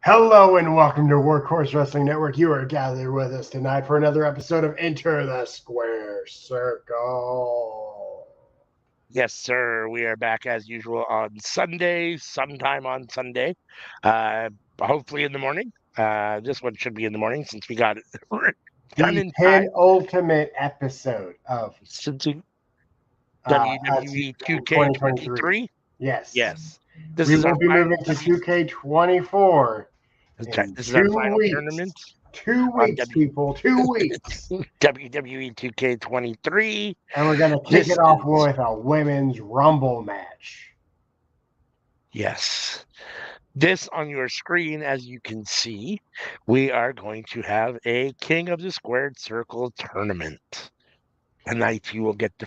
Hello and welcome to Workhorse Wrestling Network. You are gathered with us tonight for another episode of Enter the Square Circle. Yes, sir. We are back as usual on Sunday, sometime on Sunday. Hopefully in the morning. This one should be in the morning since we got it done The in time. penultimate episode of Since WWE 2023. 2K23. Yes. Yes. This We is our will be final moving to 2K24 in this is our 2 final weeks. tournament 2 weeks, people. 2 weeks. WWE 2K23. And we're going to kick This it off is with a women's rumble match. yes. This on your screen, as you can see, we are going to have a King of the Squared Circle tournament. Tonight you will get the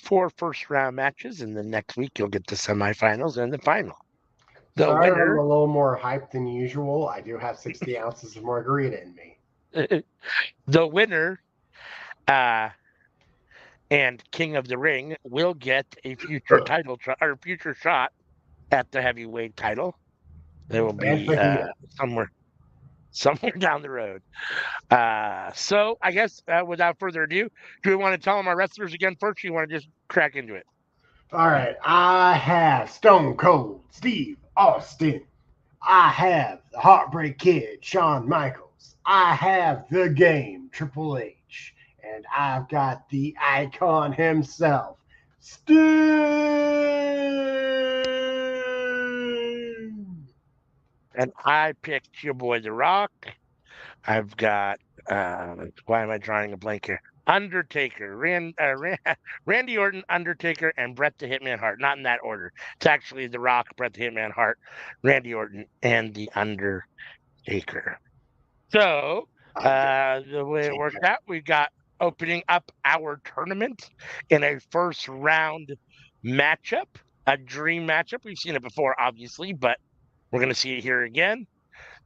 four first round matches, and then next week you'll get the semifinals and the final. The Sorry, I'm a winner, little more hyped than usual. I do have 60 ounces of margarita in me. the winner, and King of the Ring will get a future title or future shot at the heavyweight title. They will be somewhere down the road. So I guess without further ado, do we want to tell them our wrestlers again first? Or you want to just crack into it? All right, I have Stone Cold Steve Austin. I have the Heartbreak Kid Shawn Michaels. I have the Game Triple H, and I've got the icon himself, Sting. And I picked your boy The Rock. I've got why am I drawing a blank here? Undertaker, Randy Orton, Undertaker, and Bret the Hitman Hart. Not in that order. It's actually The Rock, Bret the Hitman Hart, Randy Orton, and the Undertaker. So the way it worked out, we got opening up our tournament in a first round matchup, a dream matchup. We've seen it before, obviously, but we're going to see it here again.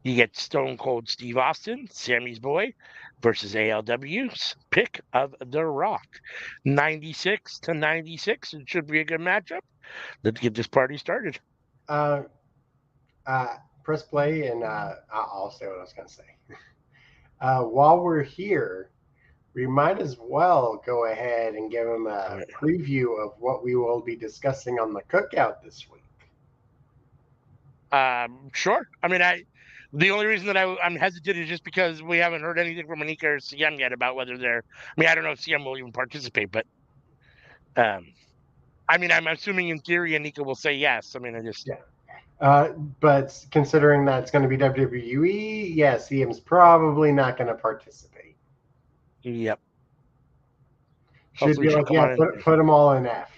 You get Stone Cold Steve Austin, Sammy's boy, versus ALW's pick of The Rock. 96-96. It should be a good matchup. Let's get this party started. Press play, and I'll say what I was going to say. While we're here, we might as well go ahead and give them a preview of what we will be discussing on the cookout this week. Sure. I mean, the only reason that I'm hesitant is just because we haven't heard anything from Anika or CM yet about whether they're. I mean, I don't know if CM will even participate, but I mean, I'm assuming in theory Anika will say yes. I mean, but considering that it's going to be WWE, yeah, CM's probably not going to participate. Yep. Should be like, yeah, put them all in F.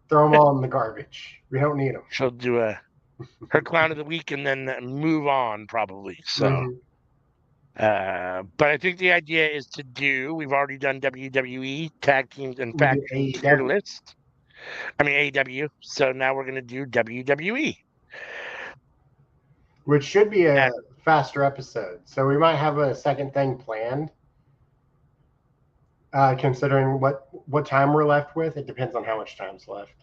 Throw them all in the garbage. We don't need them. She'll do her clown of the week and then move on probably. So, but I think the idea is to do. We've already done WWE tag teams and faction tier list. I mean AEW. So now we're going to do WWE, which should be a faster episode. So we might have a second thing planned. Considering what time we're left with, it depends on how much time's left.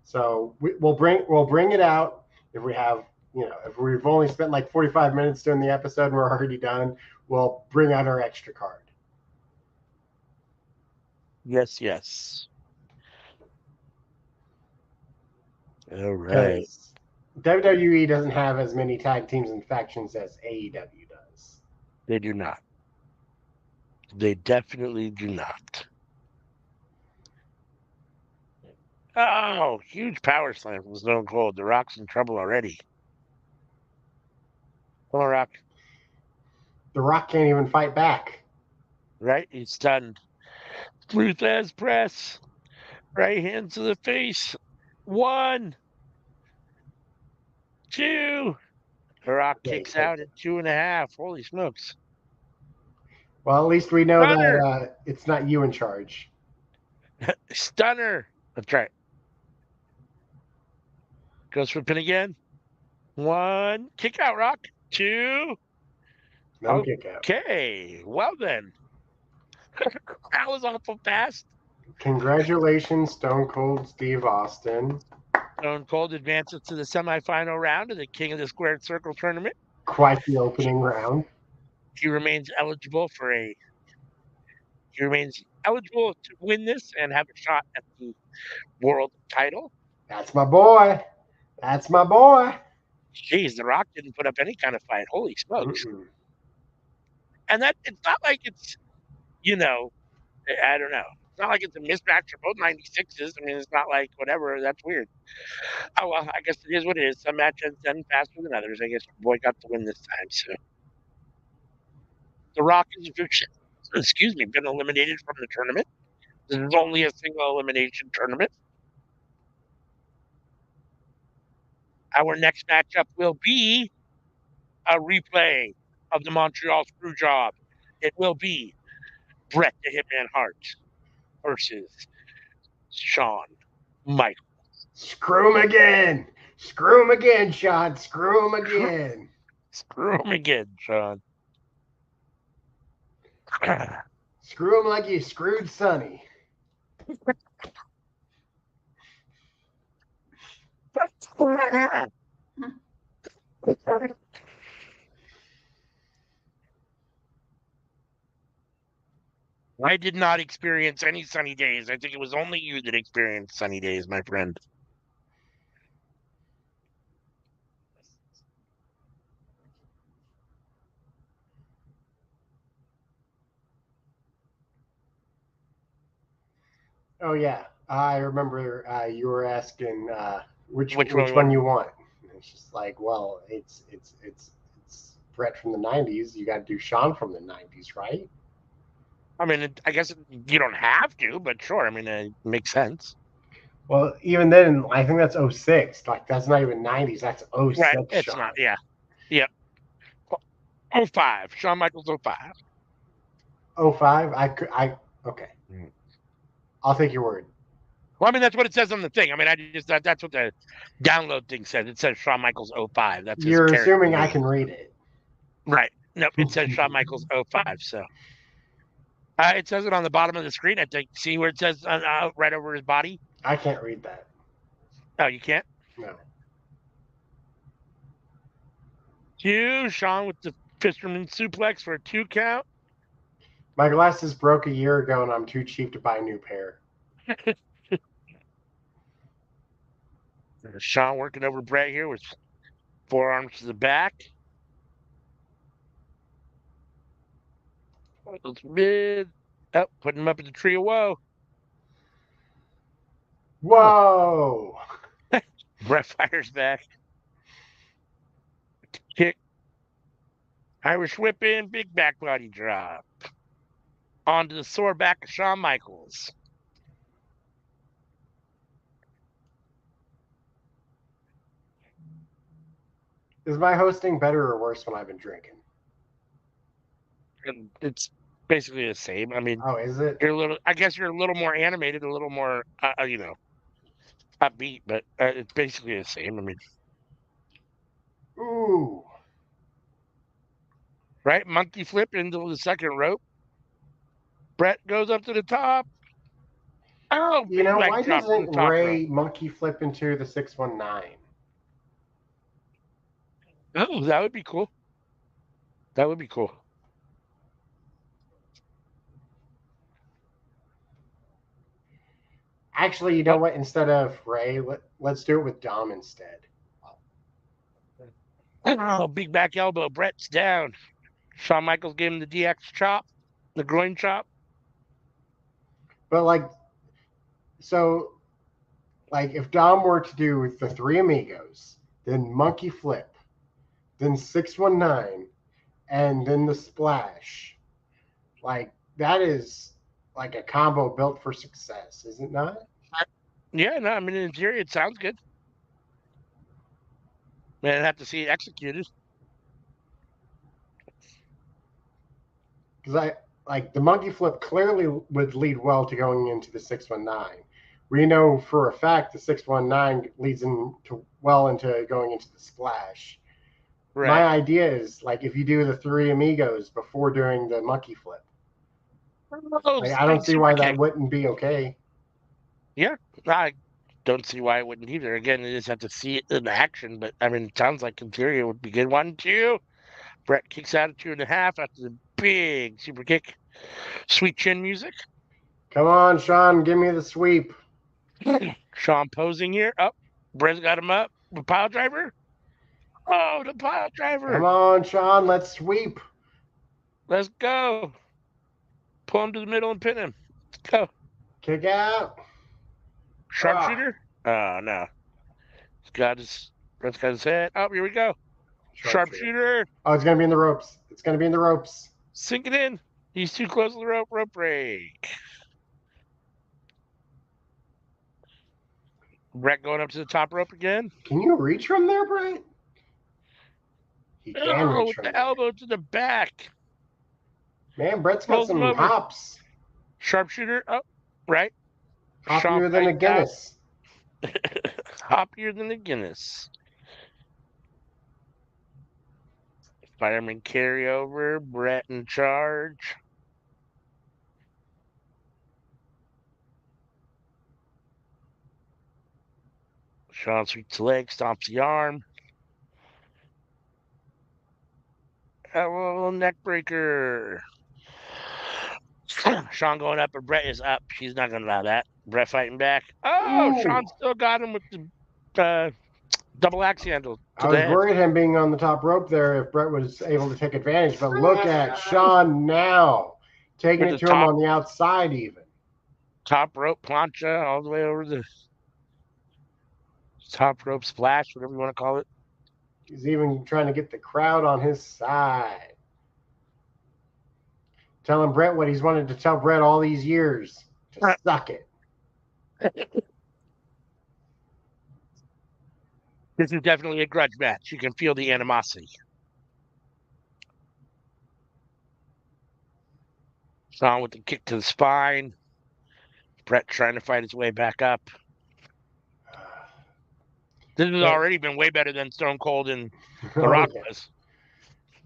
So we'll bring it out if we have, if we've only spent like 45 minutes doing the episode and we're already done, we'll bring out our extra card. Yes. All right. WWE doesn't have as many tag teams and factions as AEW does. They do not. They definitely do not. Oh, huge power slam from Stone Cold. The Rock's in trouble already. Come on, Rock. The Rock can't even fight back. Right? He's stunned. Truth as press. Right hand to the face. 1, 2. The Rock kicks out at 2.5. Holy smokes. Well, at least we know that it's not you in charge. Stunner. That's right. Goes for pin again. 1. Kick out, Rock. 2. No kick out. Okay. Well, then. That was awful fast. Congratulations, Stone Cold Steve Austin. Stone Cold advances to the semifinal round of the King of the Squared Circle tournament. Quite the opening round. He remains eligible to win this and have a shot at the world title. That's my boy. That's my boy. Jeez, The Rock didn't put up any kind of fight. Holy smokes. Mm-mm. And that it's not like it's, I don't know. It's not like it's a mismatch. They're both 96s. I mean, it's not like whatever. That's weird. Oh, well, I guess it is what it is. Some matches end faster than others. I guess your boy got the win this time. So The Rock has, been eliminated from the tournament. This is only a single elimination tournament. Our next matchup will be a replay of the Montreal Screwjob. It will be Bret the Hitman Hart versus Shawn Michaels. Screw him again. Screw him again, Sean. Screw him again. Screw him again, Shawn. Screw him like you screwed Sonny. I did not experience any sunny days. I think it was only you that experienced sunny days, my friend. Oh yeah, I remember you were asking which one one you want. And it's just like, well, it's Brett from the '90s. You got to do Sean from the '90s, right? I mean, I guess you don't have to, but sure. I mean, it makes sense. Well, even then, I think that's 06. Like, that's not even 90s. That's 06. Right. It's Sean. not. Yeah. Yep. 05. Shawn Michaels 05. 05? Okay. Mm. I'll take your word. Well, I mean, that's what it says on the thing. I mean, that's what the download thing says. It says Shawn Michaels 05. That's You're assuming I can read it. Right. Nope. It says Shawn Michaels 05. So it says it on the bottom of the screen. I think. See where it says right over his body? I can't read that. Oh, you can't? No. Shawn with the fisherman suplex for a 2 count. My glasses broke a year ago, and I'm too cheap to buy a new pair. Shawn working over Bret here with forearms to the back. Michaels mid. Oh, putting him up in the tree of woe. Whoa! Bret fires back. Kick. Irish whip in, big back body drop. Onto the sore back of Shawn Michaels. Is my hosting better or worse when I've been drinking? And it's basically the same. I mean, oh, is it? I guess you're a little more animated, a little more, upbeat, but it's basically the same. I mean, ooh, right? Monkey flip into the second rope. Bret goes up to the top. Oh, you know, why doesn't Ray rope. monkey flip into the 619? Oh, that would be cool. That would be cool. Actually, you know what? Instead of Ray, let's do it with Dom instead. Oh, big back elbow. Bret's down. Shawn Michaels gave him the DX chop, the groin chop. But if Dom were to do the Three Amigos, then monkey flip, then 619, and then the splash, that is like a combo built for success, is it not? Yeah, no, I mean, in theory, it sounds good. Man, I'd have to see it executed. Because the monkey flip clearly would lead well to going into the 619. We know for a fact the 619 leads into going into the splash. Right. My idea is if you do the Three Amigos before doing the monkey flip. I don't see why that wouldn't be okay. Yeah, I don't see why it wouldn't either. Again, you just have to see it in action. But I mean, it sounds like in theory it would be good. 1, 2. Brett kicks out at 2.5 after the big super kick. Sweet chin music. Come on, Sean, give me the sweep. Sean posing here. Up. Brett's got him up. The pile driver. Oh, the pile driver. Come on, Sean, let's sweep. Let's go. Pull him to the middle and pin him. Let's go. Kick out. Sharpshooter. Oh, no. Brett's got his head. Oh, here we go. Sharpshooter. Oh, it's going to be in the ropes. It's going to be in the ropes. Sink it in. He's too close to the rope. Rope break. Brett going up to the top rope again. Can you reach from there, Brett? He can reach with from the there. elbow to the back. Man, Brett's got some hops. Sharpshooter. Oh, right. Hoppier than a Guinness. Hoppier than a Guinness. Fireman carryover. Brett in charge. Sean sweeps the leg, stomps the arm. A little neck breaker. Sean going up, but Brett is up. She's not going to allow that. Brett fighting back. Oh, ooh. Sean still got him with the double axe handle. I was worried him being on the top rope there if Brett was able to take advantage, but look at Sean now. Taking it to him on the outside even. Top rope plancha all the way over the top rope splash, whatever you want to call it. He's even trying to get the crowd on his side. Telling Brett what he's wanted to tell Brett all these years. To suck it. This is definitely a grudge match. You can feel the animosity. Sean with the kick to the spine. Brett trying to fight his way back up. This has already been way better than Stone Cold and The Rock was.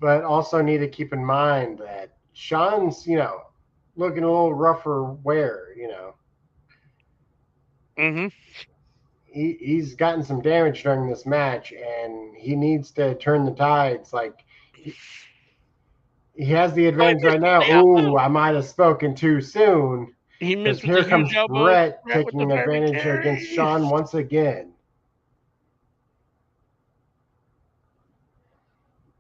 But also need to keep in mind that Sean's, looking a little rougher wear, Mm-hmm. He's gotten some damage during this match, and he needs to turn the tides. Like, he has the advantage right now. Ooh, I might have spoken too soon. He missed. Here comes Brett taking advantage against Sean once again.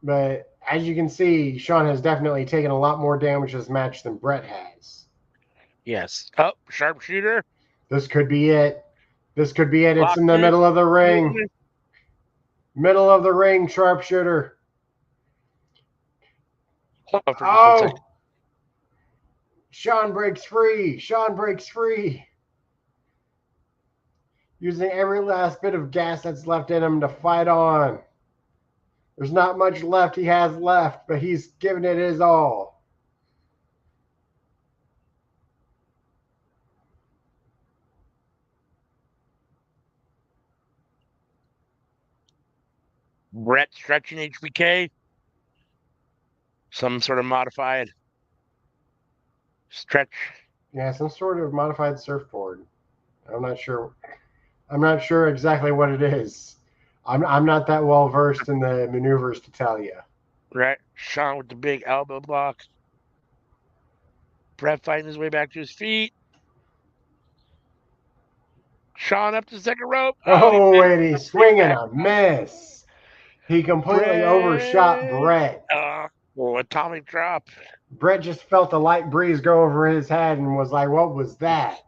But as you can see, Sean has definitely taken a lot more damage this match than Brett has. Yes. Oh, sharpshooter. This could be it. This could be it. It's in the middle of the ring. Middle of the ring, sharpshooter. Oh! Sean breaks free. Sean breaks free. Using every last bit of gas that's left in him to fight on. There's not much left he has left, but he's giving it his all. Brett stretching HBK. Some sort of modified stretch. Yeah, some sort of modified surfboard. I'm not sure. I'm not sure exactly what it is. I'm not that well versed in the maneuvers to tell you. Right. Sean with the big elbow block. Brett fighting his way back to his feet. Sean up to the second rope. Oh, and he's swinging a miss. He completely overshot Brett. Atomic drop. Brett just felt a light breeze go over his head and was like, what was that?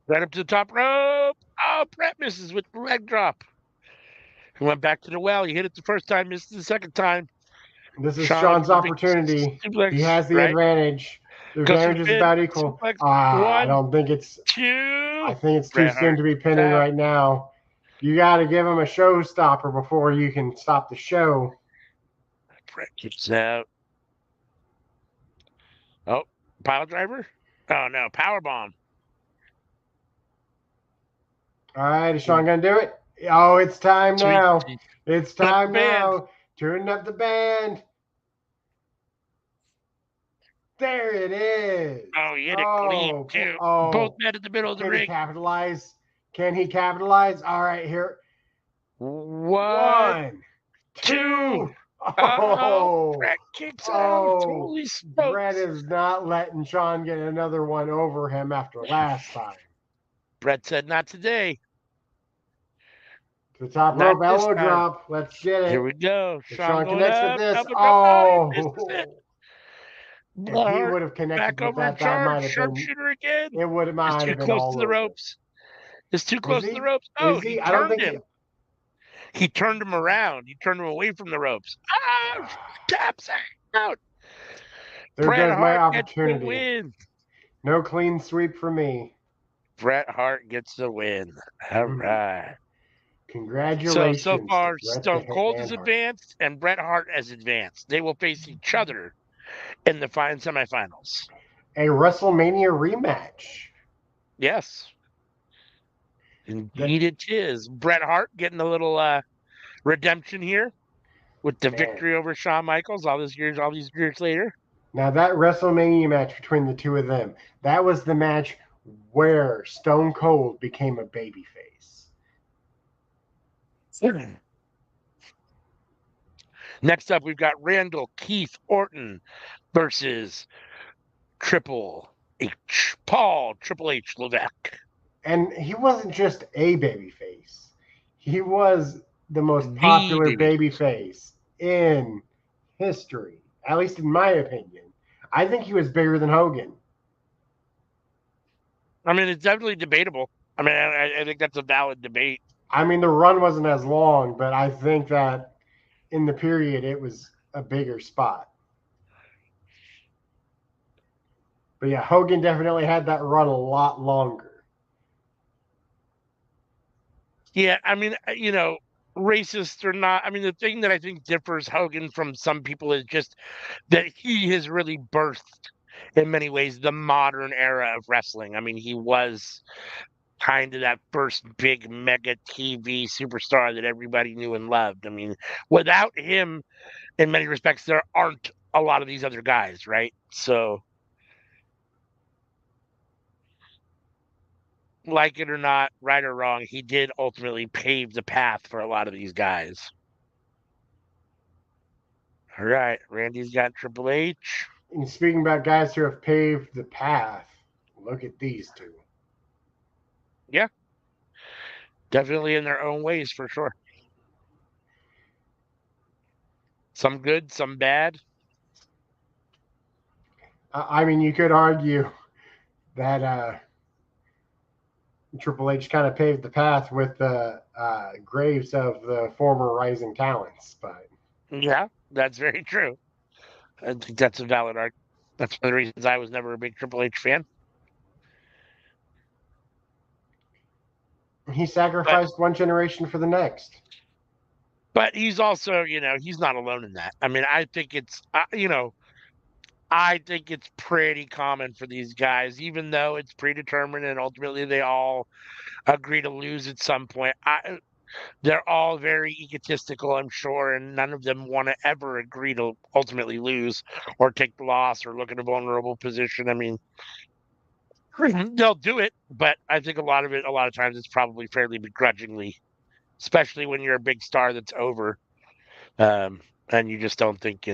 Right up to the top rope. Oh, Brett misses with the leg drop. He went back to the well. He hit it the first time, missed it the second time. This is Sean's opportunity. He has the advantage. The advantage is about equal. I don't think it's two. I think it's too soon to be pinning right now. You got to give him a showstopper before you can stop the show. Brett kicks out. Oh, pile driver? Oh, no, power bomb. All right, is Sean going to do it? Oh, it's time now. It's time now. Turn up the band. There it is. Oh, he hit it clean, too. Both men in the middle of the ring. Can he capitalize? Can he capitalize? All right, here. One, two. Oh, Oh, Brett kicks out. oh, Holy Brett smokes. is not letting Sean get another one over him after last time. Brett said, not today. To the top Not rope, this elbow time. drop. Let's get Here it. we go. If Sean Sean going connects with up. this, Elbow drop. Oh, he misses it. oh, if Bret he Hart would have connected back with over and that, that charge. might have been, Sharpshooter again. it would It's might too have been close to all the over. ropes. It's too Is close to the he? ropes. Oh, Is he he? I don't turned think he. him. He turned him around. He turned him away from the ropes. Ah, taps out. There Bret goes my Hart gets the opportunity. win. No clean sweep for me. Bret Hart gets the win. All right. So Congratulations to far, Bret the Stone Cold Hitman is Hart. advanced and Bret Hart has advanced. They will face each other in the semifinals. A WrestleMania rematch. Yes. Indeed it is. Bret Hart getting a little redemption here with the Man. victory over Shawn Michaels all these years later. Now that WrestleMania match between the two of them, that was the match where Stone Cold became a babyface. Next up, we've got Randall Keith Orton versus Triple H. Paul Triple H Levesque. And he wasn't just a babyface. He was the most The popular baby. babyface in history, at least in my opinion. I think he was bigger than Hogan. I mean, it's definitely debatable. I mean, I think that's a valid debate. I mean, the run wasn't as long, but I think that in the period it was a bigger spot. But yeah, Hogan definitely had that run a lot longer. Yeah, I mean, racist or not. I mean, the thing that I think differs Hogan from some people is just that he has really birthed, in many ways, the modern era of wrestling. I mean, he was kind of that first big mega TV superstar that everybody knew and loved. I mean, without him, in many respects, there aren't a lot of these other guys, right? So, like it or not, right or wrong, he did ultimately pave the path for a lot of these guys. All right, Randy's got Triple H. And speaking about guys who have paved the path, look at these two. Yeah, definitely in their own ways for sure. Some good, some bad. I mean, you could argue that Triple H kind of paved the path with the graves of the former rising talents, but Yeah, that's very true. I think that's a valid argument. That's one of the reasons I was never a big Triple H fan. he But sacrificed one generation for the next. but he's also, he's not alone in that. I mean, I think I think it's pretty common for these guys, even though it's predetermined and ultimately they all agree to lose at some point. They're all very egotistical, I'm sure, and none of them want to ever agree to ultimately lose or take the loss or look at a vulnerable position. I mean, they'll do it, but I think a lot of times it's probably fairly begrudgingly, especially when you're a big star that's over, and you just don't think,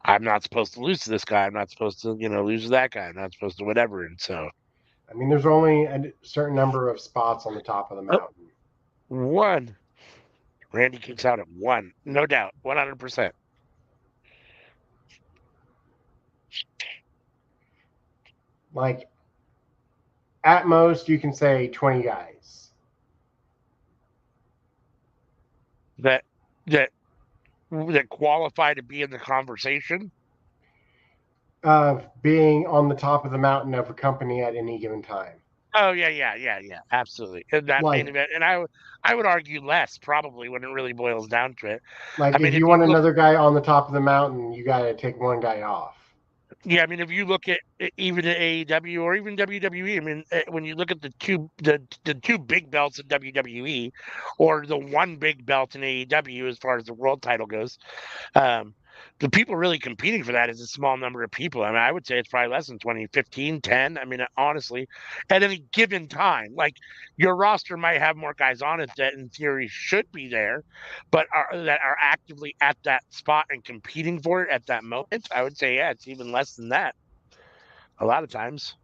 I'm not supposed to lose to this guy. I'm not supposed to, lose to that guy. I'm not supposed to whatever. And so, I mean, there's only a certain number of spots on the top of the oh, mountain. one. Randy kicks out at one, no doubt, 100%. Like, at most, you can say 20 guys. That that that qualify to be in the conversation. Of being on the top of the mountain of a company at any given time. Oh yeah, absolutely. In that main Like, event, and I would argue less probably when it really boils down to it. like I if mean, if you you want look, another guy on the top of the mountain, you got to take one guy off. yeah, I mean, if you look at even at AEW or even WWE, I mean, when you look at the two big belts in WWE, or the one big belt in AEW as far as the world title goes, the people really competing for that is a small number of people. I mean, I would say it's probably less than 20, 15, 10. I mean, honestly, at any given time, like your roster might have more guys on it that in theory should be there, but that are actively at that spot and competing for it at that moment. I would say, yeah, it's even less than that a lot of times.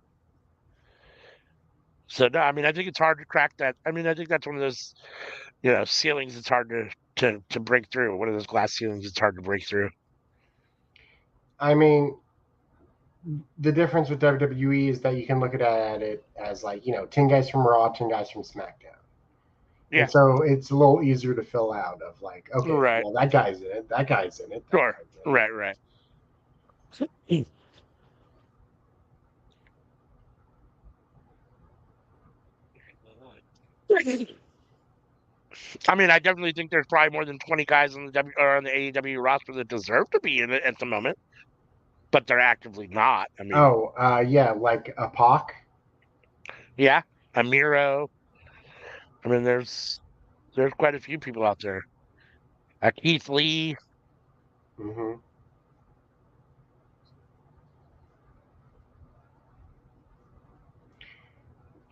So no, I mean, I think it's hard to crack that. I mean, I think that's one of those, ceilings it's hard to break through. One of those glass ceilings it's hard to break through. I mean, the difference with WWE is that you can look at it as like, 10 guys from Raw, 10 guys from SmackDown. Yeah. And so it's a little easier to fill out of like, okay, Right. well, that guy's in it, that guy's in it. Sure. Right. I mean, I definitely think there's probably more than 20 guys on the AEW roster that deserve to be in it at the moment, but they're actively not. I mean, yeah, like a Pac. yeah, a Miro. I mean, there's quite a few people out there. Keith Lee. Mm-hmm.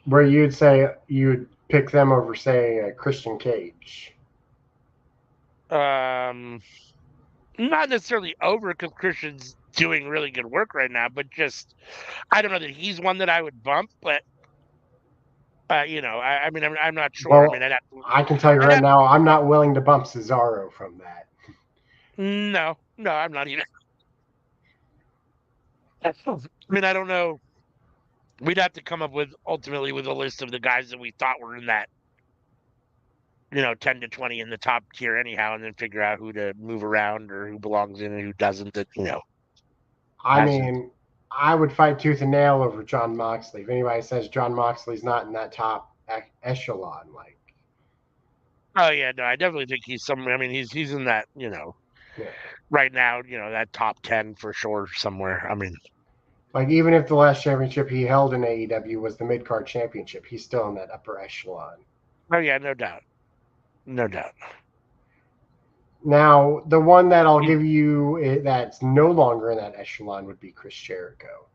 Where you'd say you'd pick them over, say, Christian Cage. Not necessarily over because Christian's doing really good work right now, but just I don't know that he's one that I would bump, but I mean, I'm not sure. Well, I mean, I can tell you right now, I'm not willing to bump Cesaro from that. No, I'm not either. I mean, I don't know. We'd have to come up with ultimately with a list of the guys that we thought were in that, 10 to 20 in the top tier anyhow, and then figure out who to move around or who belongs in and who doesn't. I mean, I would fight tooth and nail over John Moxley. If anybody says John Moxley's not in that top echelon, like. Oh yeah, no, I definitely think he's somewhere. I mean, he's in that, Yeah. right now, that top 10 for sure somewhere. I mean, like even if the last championship he held in AEW was the mid card championship, he's still in that upper echelon. oh yeah, no doubt, no doubt. Now, the one that I'll give you that's no longer in that echelon would be Chris Jericho.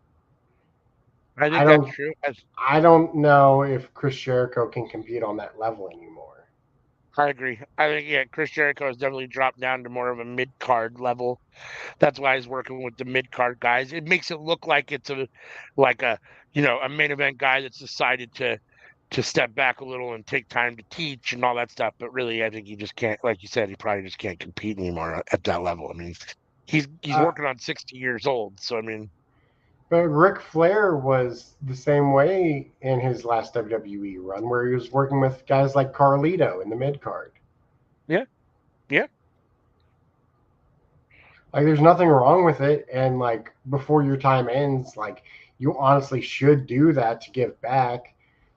I think that's true. I don't know if Chris Jericho can compete on that level anymore. I agree. I think, yeah, Chris Jericho has definitely dropped down to more of a mid card level. That's why he's working with the mid card guys. It makes it look like it's a main event guy that's decided to step back a little and take time to teach and all that stuff. But really, I think he just can't. Like you said, he probably just can't compete anymore at that level. I mean, he's working on 60 years old. So I mean, but Ric Flair was the same way in his last WWE run, where he was working with guys like Carlito in the mid card. Yeah. Like, there's nothing wrong with it, and like before your time ends, like you honestly should do that to give back.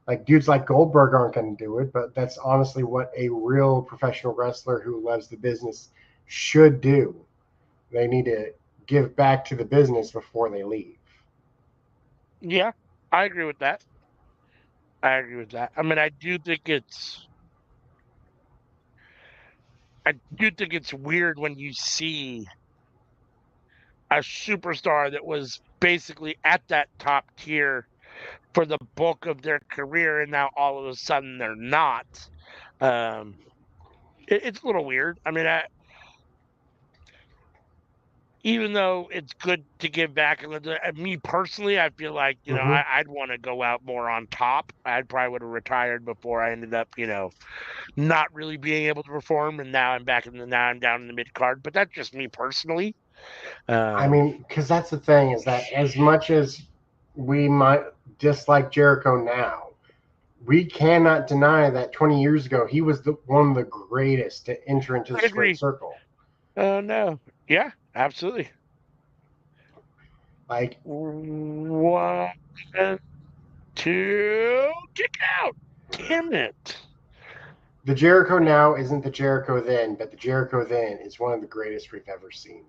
Like dudes like Goldberg aren't going to do it, but that's honestly what a real professional wrestler who loves the business should do. They need to give back to the business before they leave. Yeah, I agree with that. I mean, I do think it's weird when you see a superstar that was basically at that top tier for the bulk of their career, and now all of a sudden they're not. It's a little weird. I mean, even though it's good to give back, me personally, I feel like I'd want to go out more on top. I probably would have retired before I ended up, not really being able to perform, and now I'm down in the mid card. But that's just me personally. I mean, because that's the thing is that as much as we might dislike Jericho now, we cannot deny that 20 years ago he was one of the greatest to enter into the squared circle. Oh no! Yeah, absolutely. Like 1, 2, kick out! Damn it! The Jericho now isn't the Jericho then, but the Jericho then is one of the greatest we've ever seen.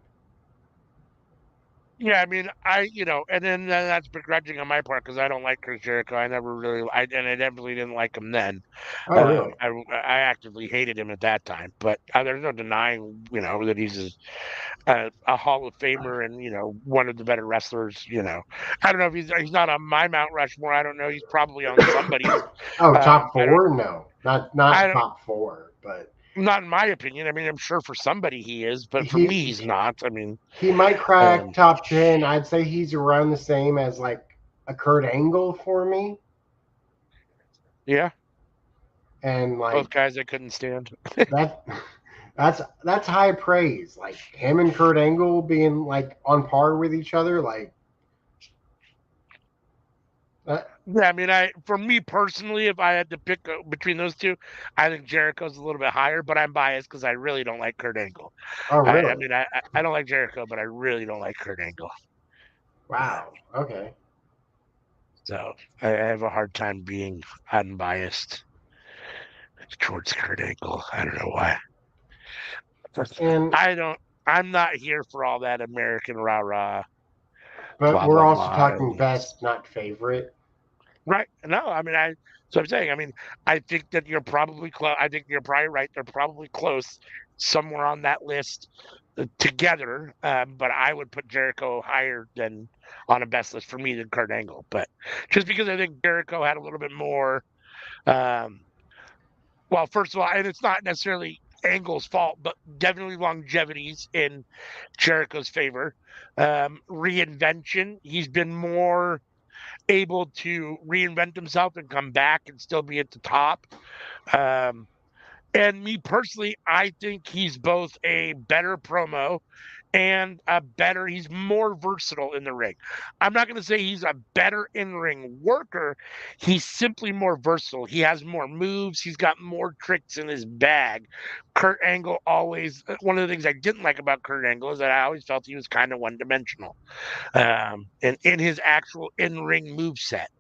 Yeah, I mean, and then that's begrudging on my part because I don't like Chris Jericho. I never really, and I definitely didn't like him then. Oh, really? I actively hated him at that time. But there's no denying, that he's a Hall of Famer and one of the better wrestlers. I don't know if he's not on my Mount Rushmore. I don't know. He's probably on somebody's. Oh, top I don't. four? No, I not don't. top four, but Not in my opinion. I mean, I'm sure for somebody he is, but for me, he he's not. I mean, he might crack um, top 10. I'd say he's around the same as like a Kurt Angle for me, yeah, and both like guys I couldn't stand. that. That's high praise. Like him and Kurt Angle being like on par with each other. Like that. Yeah, I mean, for me personally, if I had to pick between those two, I think Jericho's a little bit higher, but I'm biased because I really don't like Kurt Angle. Oh, I really? mean, I don't like Jericho, but I really don't like Kurt Angle. Wow. Okay. So I have a hard time being unbiased towards Kurt Angle. I don't know why. And I don't. I'm not here for all that American rah rah, but blah we're blah also blah. talking best, not favorite. Right. No, I mean, so I'm saying, I mean, I think that you're probably close. I think you're probably right. They're probably close somewhere on that list together. But I would put Jericho higher than on a best list for me than Kurt Angle. But just because I think Jericho had a little bit more, um, well, first of all, and it's not necessarily Angle's fault, but definitely longevities in Jericho's favor. Reinvention, he's been more able to reinvent himself and come back and still be at the top. Um, and me personally, I think he's both a better promo and he's more versatile in the ring. I'm not going to say he's a better in ring worker. He's simply more versatile. He has more moves. He's got more tricks in his bag. Kurt Angle always, one of the things I didn't like about Kurt Angle is that I always felt he was kind of one dimensional and in his actual in ring move set.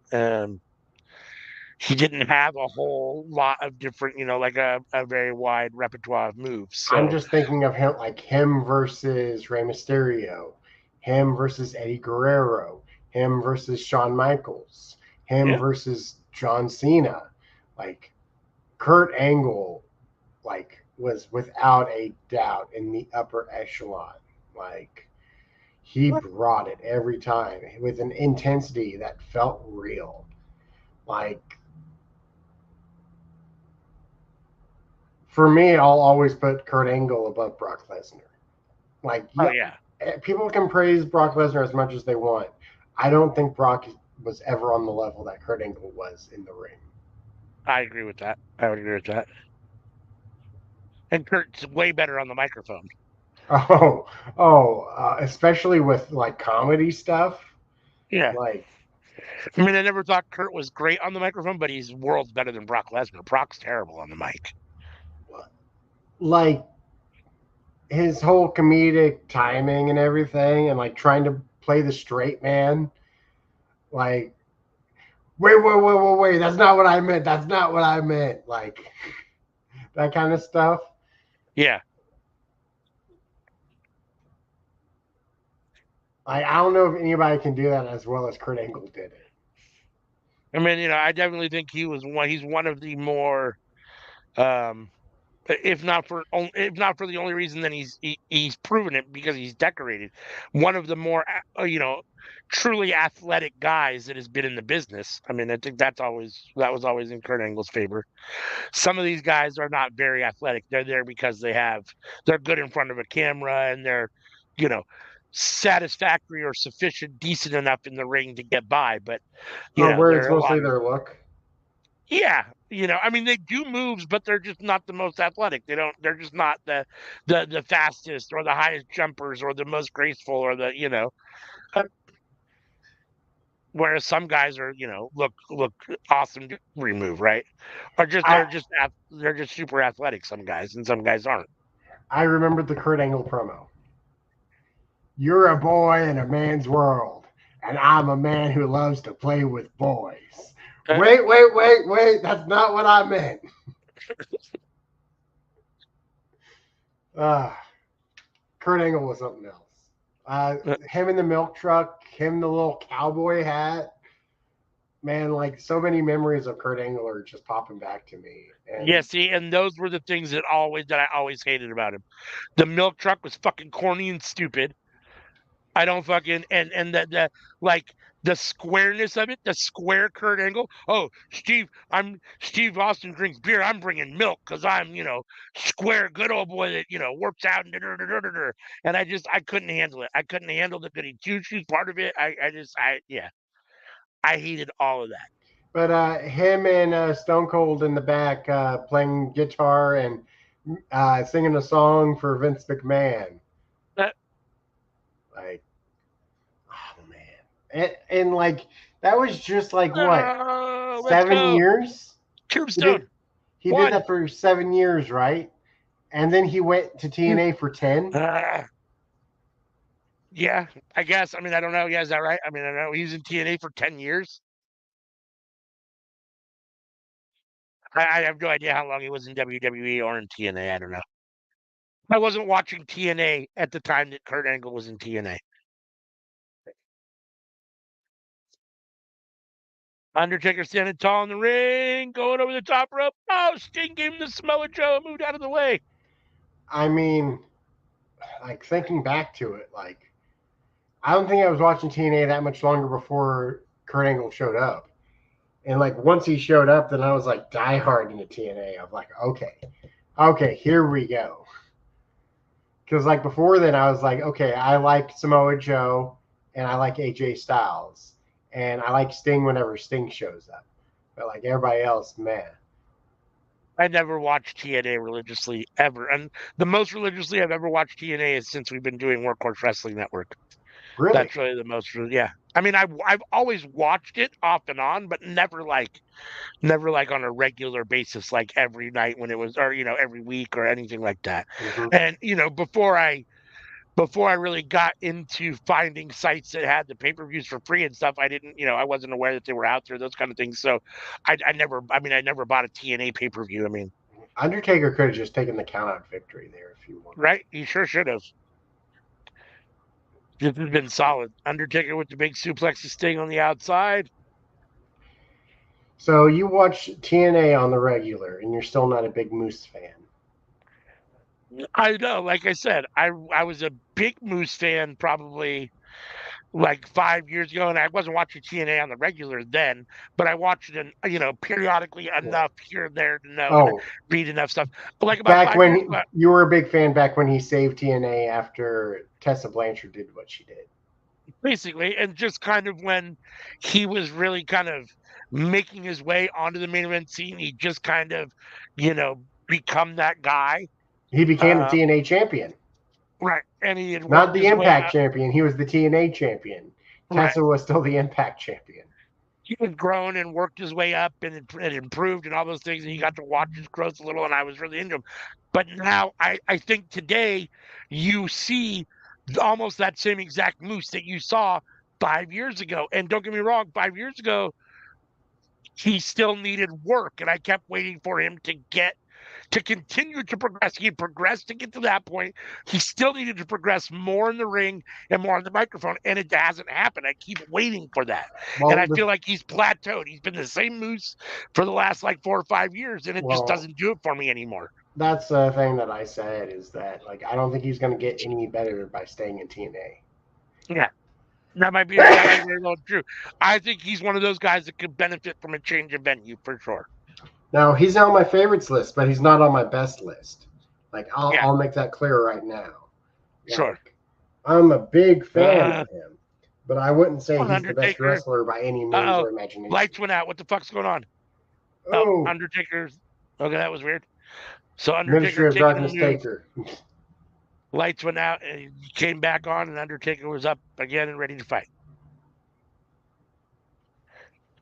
He didn't have a whole lot of different, like a very wide repertoire of moves. I'm So, just thinking of him versus Rey Mysterio, him versus Eddie Guerrero, him versus Shawn Michaels, him yeah. versus John Cena. Like Kurt Angle, like was without a doubt in the upper echelon. Like he brought it every time with an intensity that felt real. Like for me, I'll always put Kurt Angle above Brock Lesnar. Like, Oh, yeah, yeah. people can praise Brock Lesnar as much as they want. I don't think Brock was ever on the level that Kurt Angle was in the ring. I agree with that. I would agree with that. And Kurt's way better on the microphone. Oh, especially with like comedy stuff. Yeah. Like, I mean, I never thought Kurt was great on the microphone, but he's worlds better than Brock Lesnar. Brock's terrible on the mic. like his whole comedic timing and everything, and like trying to play the straight man. Like, wait. That's not what I meant. That's not what I meant. Like that kind of stuff. Yeah. I don't know if anybody can do that as well as Kurt Angle did it. I mean, I definitely think he's one of the more um if not for the only reason, then he's proven it because he's decorated. One of the more truly athletic guys that has been in the business. I mean, I think that was always in Kurt Angle's favor. Some of these guys are not very athletic. They're there because they're good in front of a camera and they're you know satisfactory or sufficient, decent enough in the ring to get by. But Where there it's are a lot mostly of their look. yeah, I mean, they do moves, but they're just not the most athletic. They're just not the fastest or the highest jumpers or the most graceful or uh, whereas some guys are, look awesome to remove, right? Or just I they're just super athletic, some guys, and some guys aren't. I remembered the Kurt Angle promo. You're a boy in a man's world, and I'm a man who loves to play with boys. Uh, Wait. That's not what I meant. Uh, Kurt Angle was something else. Him in the milk truck, him in the little cowboy hat. Man, like so many memories of Kurt Angle are just popping back to me. And Yeah, see, and those were the things that I always hated about him. The milk truck was fucking corny and stupid. I don't fucking and the like the squareness of it, the square Kurt Angle. Oh, Steve Austin drinks beer. I'm bringing milk because I'm square good old boy that works out and I couldn't handle it. I couldn't handle the goody two shoes part of it. I hated all of that. but him and Stone Cold in the back playing guitar and singing a song for Vince McMahon. Uh, Like, oh man, and like that was just like what let's go. years. Tombstone. He did that for 7 years, right? And then he went to TNA for 10. Yeah, I guess. I mean, I don't know. Yeah, is that right? I mean, I don't know. He was in TNA for 10 years. I have no idea how long he was in WWE or in TNA. I don't know. I wasn't watching TNA at the time that Kurt Angle was in TNA. Undertaker standing tall in the ring, going over the top rope. Oh, Sting gave him the Samoa Joe and moved out of the way. I mean, like thinking back to it, like I don't think I was watching TNA that much longer before Kurt Angle showed up. And like once he showed up, then I was like diehard into TNA. I'm like, okay, here we go. Because like before then, I was like, okay, I like Samoa Joe and I like AJ Styles and I like Sting whenever Sting shows up. But like everybody else, man. I never watched TNA religiously ever, and the most religiously I've ever watched TNA is since we've been doing Workhorse Wrestling Network. Really? That's really the most. Yeah, I mean, I've always watched it off and on, but never like on a regular basis, like every night when it was, or every week or anything like that. Mm-hmm. And before I really got into finding sites that had the pay-per-views for free and stuff, I wasn't aware that they were out there, those kind of things. So I never bought a TNA pay-per-view. I mean, Undertaker could have just taken the count-out victory there if you want. right? He sure should have. This has been solid. Undertaker with the big suplex Sting on the outside. So you watch TNA on the regular, and you're still not a big Moose fan. I know, like I said, I was a big Moose fan probably like 5 years ago, and I wasn't watching TNA on the regular then, but I watched it, periodically enough here and there to know and read enough stuff. But like about back 5 when years ago, you were a big fan, back when he saved TNA after Tessa Blanchard did what she did. basically, and just kind of when he was really kind of making his way onto the main event scene, he just kind of, become that guy. He became the TNA champion. Right. And he had not the Impact champion. He was the TNA champion. Tessa was still the Impact champion. He had grown and worked his way up and it improved and all those things. And you got to watch his growth a little, and I was really into him. But now I think today you see almost that same exact Moose that you saw 5 years ago. And don't get me wrong, 5 years ago, he still needed work. And I kept waiting for him to continue to progress. He progressed to get to that point. He still needed to progress more in the ring and more on the microphone, and it hasn't happened. I keep waiting for that. Well, and I feel like he's plateaued. He's been the same Moose for the last 4 or 5 years, and it just doesn't do it for me anymore. That's the thing that I said, is that I don't think he's going to get any better by staying in TNA. Yeah. That might be very well true. I think he's one of those guys that could benefit from a change of venue for sure. Now, he's on my favorites list, but he's not on my best list. I'll make that clear right now. Sure. I'm a big fan of him, but I wouldn't say he's the best wrestler by any means or imagination. Lights went out. What the fuck's going on? Oh, Undertaker's. Okay, that was weird. So Undertaker Ministry of Darkness Taker. Lights went out, and he came back on, and Undertaker was up again and ready to fight.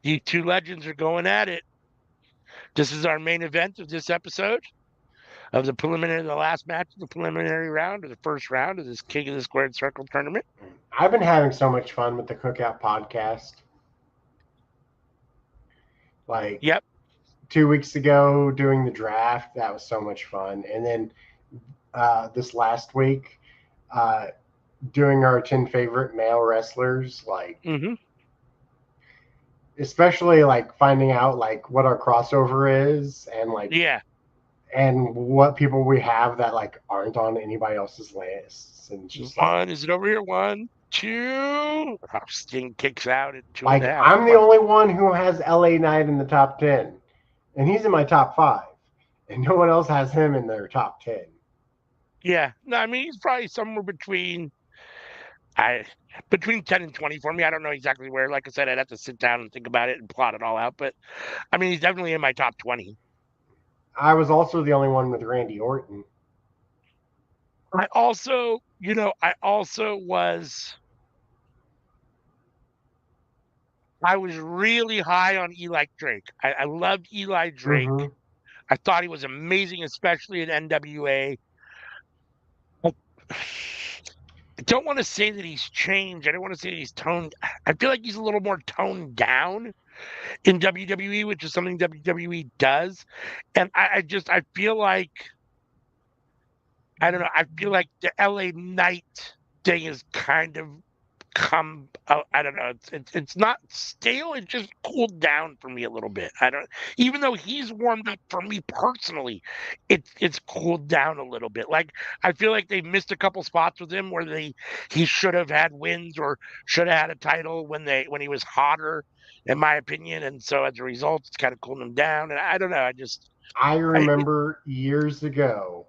These two legends are going at it. This is our main event of this episode of the last match of the preliminary round, or the first round of this King of the Squared Circle tournament. I've been having so much fun with the Cookout podcast. Yep. 2 weeks ago doing the draft, that was so much fun. And then this last week, doing our 10 favorite male wrestlers, like Mm-hmm. especially like finding out like what our crossover is and like Yeah. and what people we have that like aren't on anybody else's lists, and it's just like One, is it over here? One, two. Oh, Sting kicks out at two and a like half. I'm the only one who has LA Knight in the top 10, and he's in my top 5, and no one else has him in their top 10. Yeah. No, I mean, he's probably somewhere I between 10 and 20 for me. I don't know exactly where. Like I said, I'd have to sit down and think about it and plot it all out. But I mean, he's definitely in my top 20. I was also the only one with Randy Orton. I was really high on Eli Drake. I loved Eli Mm-hmm. Drake. I thought he was amazing, especially in NWA. I don't want to say that he's changed. I don't want to say that he's toned. I feel like he's a little more toned down in WWE, which is something WWE does. And I feel like, I don't know, I feel like the LA Knight thing is kind of come out. I don't know. It's not stale. It just cooled down for me a little bit. I don't. Even though he's warmed up for me personally, it's cooled down a little bit. Like I feel like they missed a couple spots with him where he should have had wins or should have had a title when he was hotter, in my opinion. And so as a result, it's kind of cooled him down. And I don't know. I I remember years ago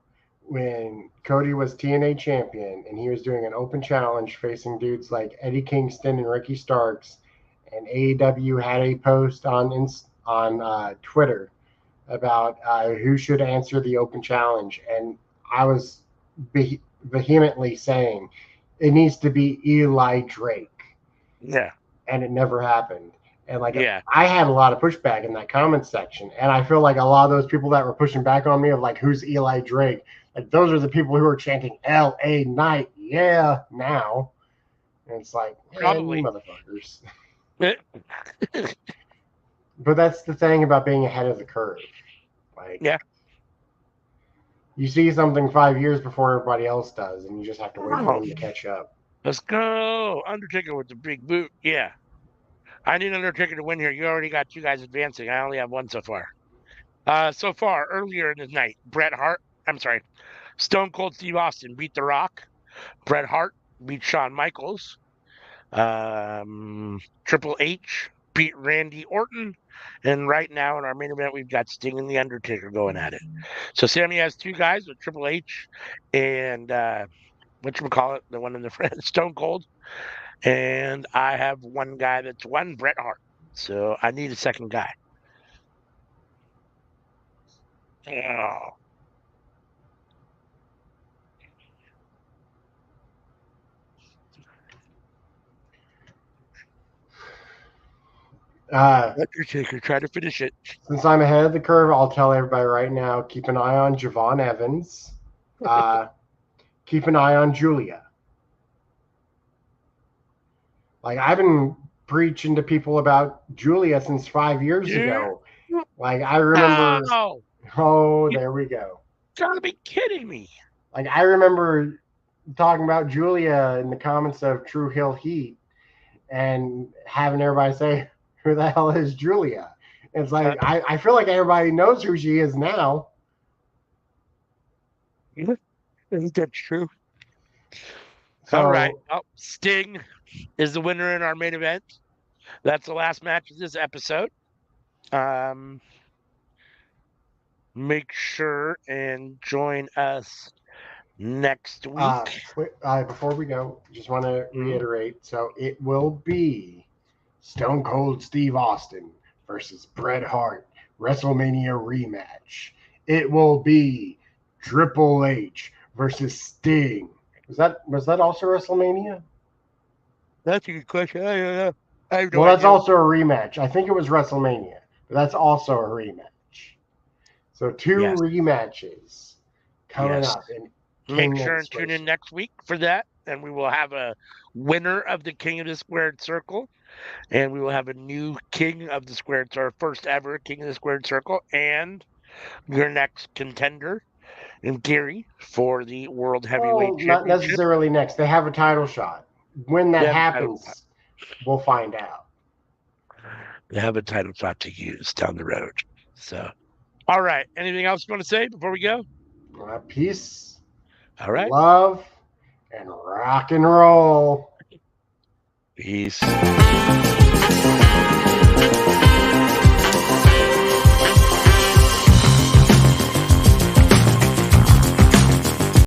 when Cody was TNA champion and he was doing an open challenge facing dudes like Eddie Kingston and Ricky Starks, and AEW had a post on Twitter about who should answer the open challenge, and I was vehemently saying it needs to be Eli Drake, yeah and it never happened. And like yeah. I had a lot of pushback in that comment section, and I feel like a lot of those people that were pushing back on me of like who's Eli Drake, like those are the people who are chanting L.A. Knight, yeah, now. And it's like, man, you Probably. motherfuckers. But that's the thing about being ahead of the curve. Like Yeah. you see something 5 years before everybody else does, and you just have to wait for Oh, them to catch up. let's go. Undertaker with the big boot. Yeah. I need Undertaker to win here. You already got two guys advancing. I only have one so far. So far, earlier in the night, Stone Cold Steve Austin beat The Rock. Bret Hart beat Shawn Michaels. Triple H beat Randy Orton. And right now in our main event, we've got Sting and The Undertaker going at it. So Sammy has two guys with Triple H and whatchamacallit, the one in the front, Stone Cold. And I have one guy that's won, Bret Hart. So I need a second guy. Oh, Undertaker, try to finish it. Since I'm ahead of the curve, I'll tell everybody right now: keep an eye on Javon Evans. Uh, keep an eye on Julia. Like I've been preaching to people about Julia since 5 years Yeah. ago. Like I remember. No, Oh, you there we go. gotta be kidding me. Like I remember talking about Julia in the comments of True Hill Heat and having everybody say, "Who the hell is Julia?" It's Uh, like I feel like everybody knows who she is now. I think that's true. All right. So Oh, Sting is the winner in our main event. That's the last match of this episode. Um, make sure and join us next week. before we go, just want to Mhm. reiterate. So it will be Stone Cold Steve Austin versus Bret Hart WrestleMania rematch. It will be Triple H versus Sting. Was that also WrestleMania? That's a good question. I don't know. I have no Well, that's idea. also a rematch. I think it was WrestleMania, but that's also a rematch. So two Yes. rematches coming Yes. up in Make King of sure the and tune in Square. next week for that. And we will have a winner of the King of the Squared Circle. And we will have a new King of the Squared Circle, first ever King of the Squared Circle, and your next contender. in theory, for the World Well, Heavyweight not Championship. necessarily next. They have a title shot. When that They have a title happens, we'll find out. They have a title shot to use down the road. So, all right. Anything else you want to say before we go? Peace, All right. love, and rock and roll. Peace.